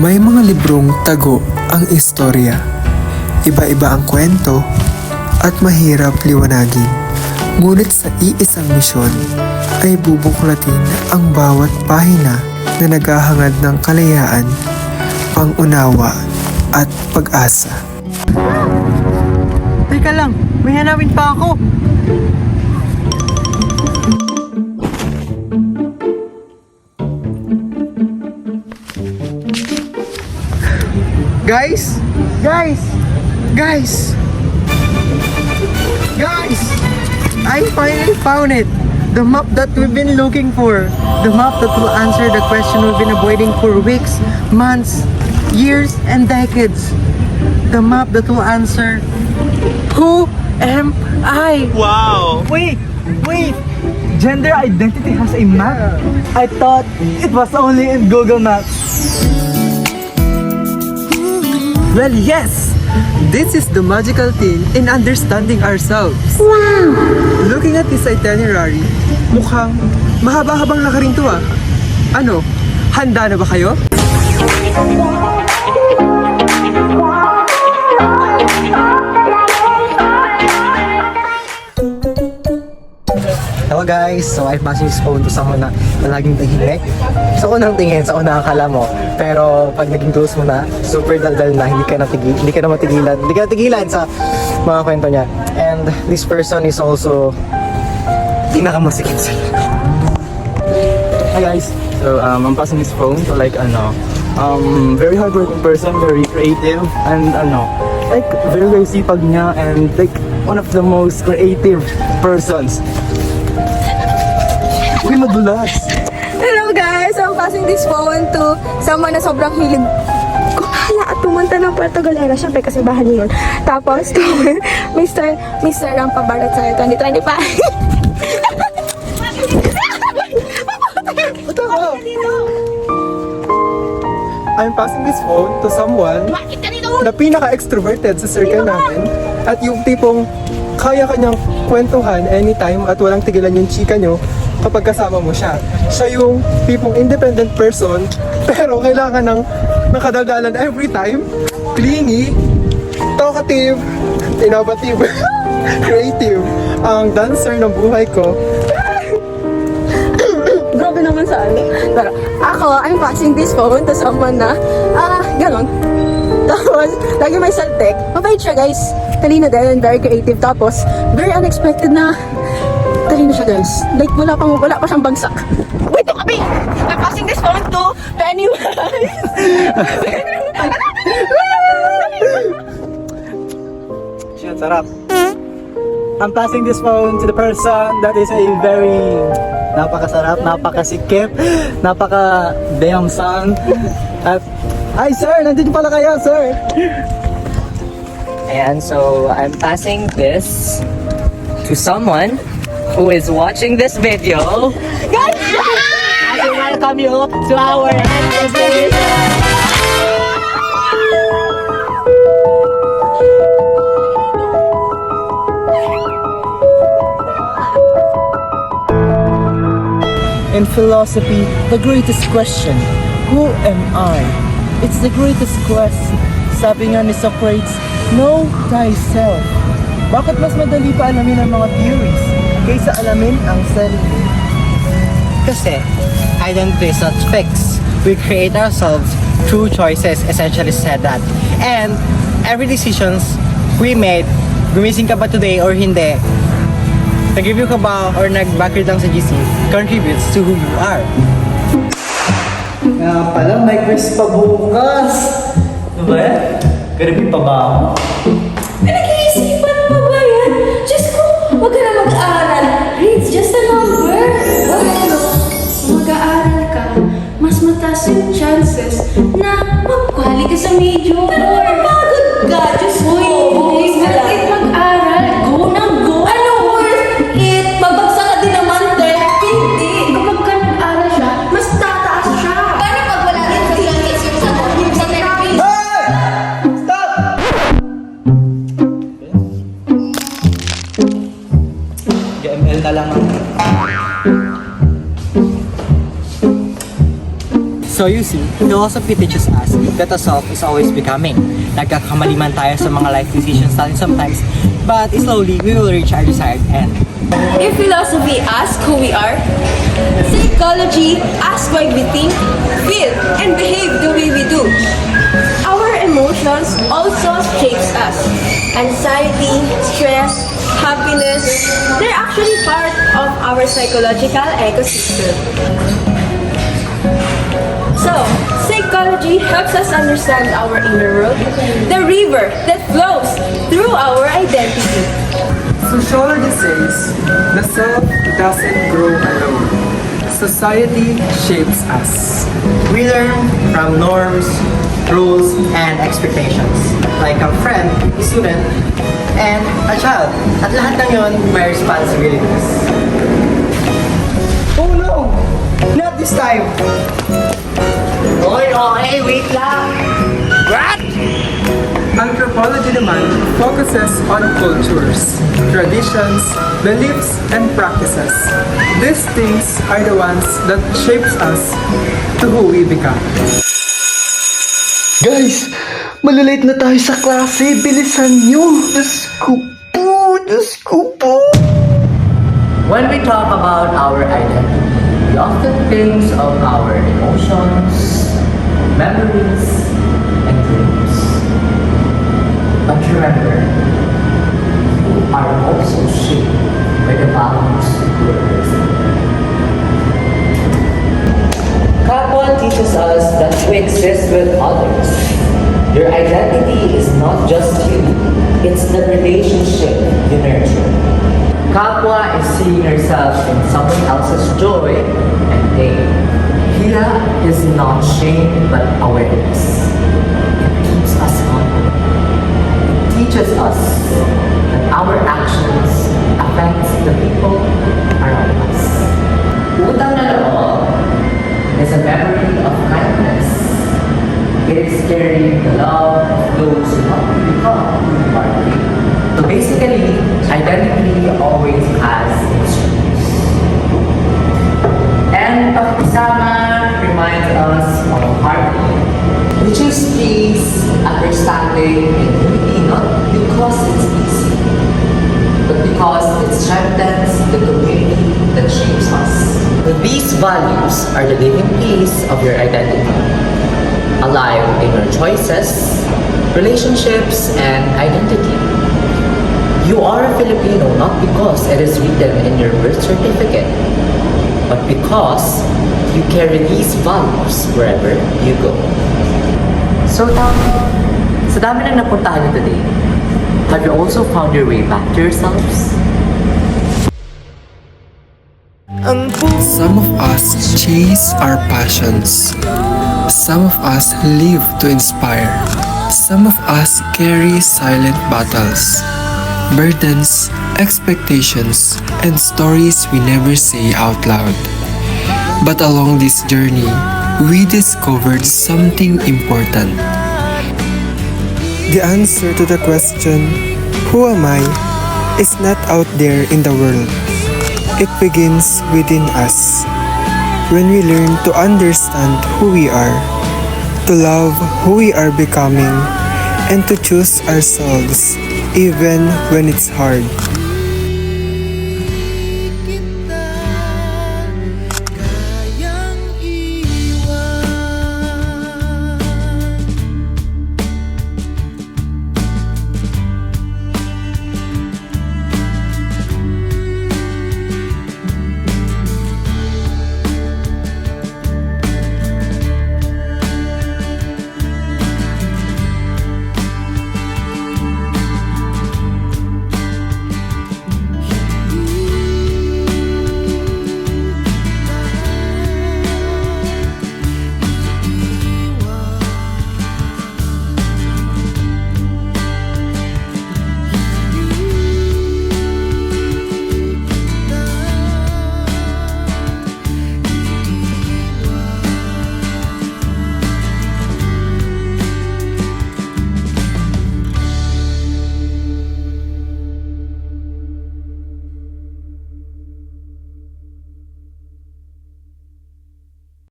May mga librong tago ang istorya. Iba-iba ang kwento at mahirap liwanagin. Ngunit sa iisang misyon ay bubuklatin ang bawat pahina na naghahangad ng kalayaan, pangunawa at pag-asa. Teka lang, may hanapin pa ako. Guys! Guys! Guys! Guys! I finally found it! The map that we've been looking for. The map that will answer the question we've been avoiding for weeks, months, years, and decades. The map that will answer, who am I? Wow! Wait! Gender identity has a map? I thought it was only in Google Maps. Well, yes! This is the magical thing in understanding ourselves. Wow! Looking at this itinerary, mukhang mahaba-habang lakarin to ah. Ano? Handa na ba kayo? Hello guys! So I've passed this phone to someone na laging tahimik. Sa unang tingin, sa unang akala mo. Pero pag naging close mo na, super daldal na, hindi ka na matigilan sa mga kwento niya. And this person is also pinakamasikip sa Hi guys! So I'm passing this phone to very hardworking person, very creative, and very sipag niya, and like one of the most creative persons. Uy, madulas! Hello guys! I'm passing this phone to someone na sobrang hilig kumala at pumunta ng Puerto Galera. Siyempre kasi bahay niya yun. Tapos to Mr. Rampabarat sa 2025. I'm passing this phone to someone na pinaka-extroverted sa circle namin at yung tipong kaya kanyang kwentuhan anytime at walang tigilan yung chika nyo kapag kasama mo siya. Siya yung tipong independent person pero kailangan ng nakadaldalan every time, clingy, talkative, innovative, creative, ang dancer ng buhay ko. Grabe naman sa ano. Pero ako, I'm passing this phone to someone na, ganon. Tapos, lagi may saltek. Mabait siya guys. Talino din, very creative. Tapos, very unexpected na talino siya guys. Like, wala pa siyang bagsak. Wait, ito kami! I'm passing this phone to Pennywise! Shit, sarap. I'm passing this phone to the person that is a very napakasarap, napakasikip, napaka-damn son. At, hi sir, nandito pala kayo sir. And so I'm passing this to someone who is watching this video. Guys! I welcome you to our expedition. In philosophy, the greatest question, who am I? It's the greatest quest. Sabi nga ni Socrates, know thyself. Bakit mas madali pa alamin ang mga theories kaysa alamin ang sarili? Kasi identity is not fixed. We create ourselves through choices, essentially said that. And every decisions we made, gumising ka ba today or hindi, nag-review ka ba or nag-backread lang sa GC, contributes to who you are. Nga pala, may quiz pa bukas. Ano ba yan? Garibin pa ba ako? Pinag-iisipan mo ba yan? Diyos ko, huwag ka na mag-aaral. Grades just a number. Ano? Kung mag-aaral ka, mas mataas yung chances na mag-quali ka sa major. Pero mapagod ka, Diyos ko. It's worth it mag-aral. Go na go. Ano worth it? Mabagsak ka din naman, te. Hindi. Kapag ka nag-aaral siya, mas tataas siya. Paano pag wala rin chances yung sa therapy? GML na lang ang So you see, philosophy teaches us that the self is always becoming. Nagkakamali man tayo sa mga life decisions natin sometimes, but slowly we will reach our desired end. If philosophy asks who we are, psychology asks why we think, feel, and behave the way we do. Our emotions also shapes us. Anxiety, stress, happiness, they're actually part of our psychological ecosystem. So, psychology helps us understand our inner world, the river that flows through our identity. Sociology says the self doesn't grow alone. Society shapes us. We learn from norms, rules, and expectations. Like a friend, a student, and a child. At lahat ng yun may responsibilities. Oh no! Not this time! Oy, okay, wait lang. What? Anthropology naman focuses on cultures, traditions, beliefs, and practices. These things are the ones that shapes us to who we become. Guys, malilate na tayo sa klase. Bilisan nyo. Diyos ko po. Diyos ko po. When we talk about our identity, we often think of our emotions, memories, and dreams. But remember, you are also shaped by the values you are raised. Kapwa teaches us that you exist with others. Your identity is not just you, it's the relationship you nurture. Kapwa is seeing yourself in someone else's joy and pain. Hila is not shame but awareness. It keeps us humble. It teaches us that our actions affect the people around us. Utang na loob is a memory of kindness. It is carrying the love of those who want to become who you are today. So basically, identity always has extremes. And pakisama reminds us of harmony. We choose peace, understanding, and unity not because it's easy, but because it strengthens the community that shapes us. These values are the living piece of your identity, alive in your choices, relationships, and identity. You are a Filipino not because it is written in your birth certificate, but because you carry these values wherever you go. So, Tom, sa dami na napuntahan niyo today, have you also found your way back to yourselves? Some of us chase our passions. Some of us live to inspire. Some of us carry silent battles, burdens, expectations, and stories we never say out loud. But along this journey, we discovered something important. The answer to the question, who am I, is not out there in the world. It begins within us. When we learn to understand who we are, to love who we are becoming, and to choose ourselves even when it's hard.